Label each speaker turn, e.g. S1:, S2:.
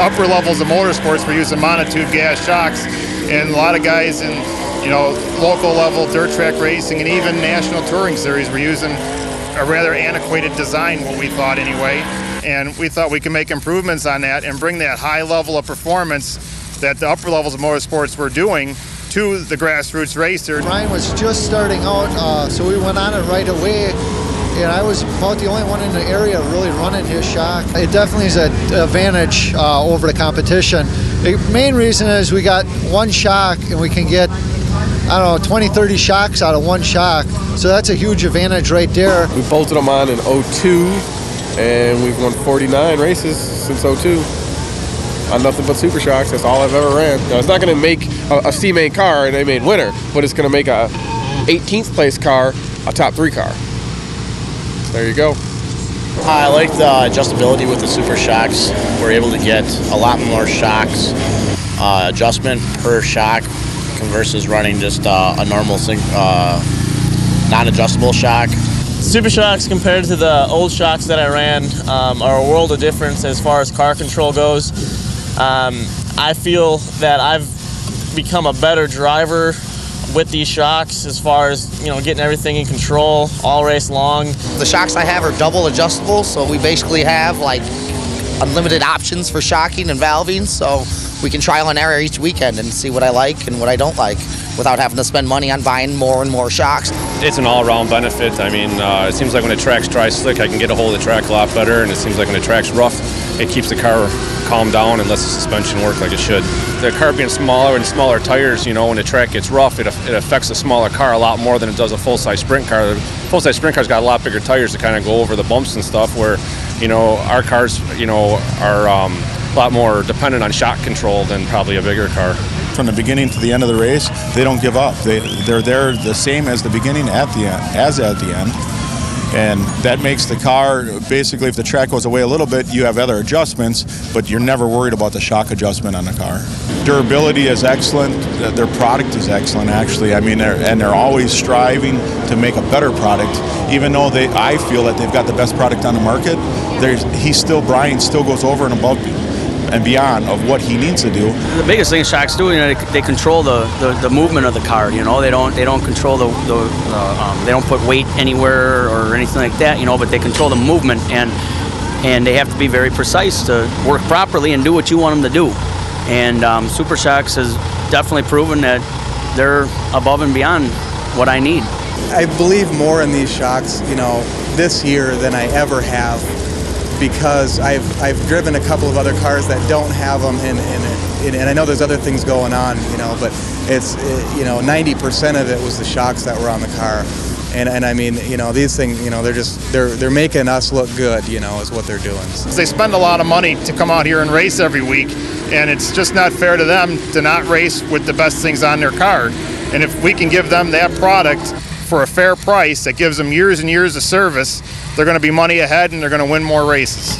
S1: upper levels of motorsports were using monotube gas shocks, and a lot of guys in local level dirt track racing and even national touring series were using a rather antiquated design, what we thought anyway. And we thought we could make improvements on that and bring that high level of performance that the upper levels of motorsports were doing to the grassroots racer.
S2: Ryan was just starting out, so we went on it right away. And I was about the only one in the area really running his shock. It definitely is an advantage over the competition. The main reason is we got one shock and we can get, 20, 30 shocks out of one shock. So that's a huge advantage right there.
S3: We bolted them on in 02, and we've won 49 races since 02 on nothing but Super Shocks. That's all I've ever ran. Now, it's not going to make a C-main car an A-main winner, but it's going to make a 18th place car a top 3 car. There you go.
S4: I like the adjustability with the Super Shocks. We're able to get a lot more shocks, adjustment per shock versus running just a normal non-adjustable shock.
S5: Super Shocks compared to the old shocks that I ran are a world of difference as far as car control goes. I feel that I've become a better driver with these shocks as far as getting everything in control all race long.
S6: The shocks I have are double adjustable, so we basically have like unlimited options for shocking and valving, so we can trial and error each weekend and see what I like and what I don't like without having to spend money on buying more and more shocks.
S7: It's an all-around benefit. I mean, it seems like when the track's dry slick, I can get a hold of the track a lot better, and it seems like when the track's rough, it keeps the car calmed down and lets the suspension work like it should. The car being smaller and smaller tires, when the track gets rough, it affects a smaller car a lot more than it does a full-size sprint car. The full-size sprint car's got a lot bigger tires to kind of go over the bumps and stuff, where, our cars, are a lot more dependent on shock control than probably a bigger car.
S8: From the beginning to the end of the race, they don't give up. They're there the same as the beginning at the end, as at the end. And that makes the car, basically, if the track goes away a little bit, you have other adjustments, but you're never worried about the shock adjustment on the car. Durability is excellent. Their product is excellent, actually. I mean, they're always striving to make a better product, even though I feel that they've got the best product on the market. Brian still goes over and above and beyond of what he needs to do.
S9: The biggest thing shocks do, they control the movement of the car. They don't control they don't put weight anywhere or anything like that. But they control the movement, and they have to be very precise to work properly and do what you want them to do. And Super Shocks has definitely proven that they're above and beyond what I need.
S10: I believe more in these shocks, this year than I ever have, because I've driven a couple of other cars that don't have them, and I know there's other things going on, but it's 90% of it was the shocks that were on the car, and I mean, these things, they're making us look good, is what they're doing.
S1: They spend a lot of money to come out here and race every week, and it's just not fair to them to not race with the best things on their car. And if we can give them that product for a fair price that gives them years and years of service, they're going to be money ahead and they're going to win more races.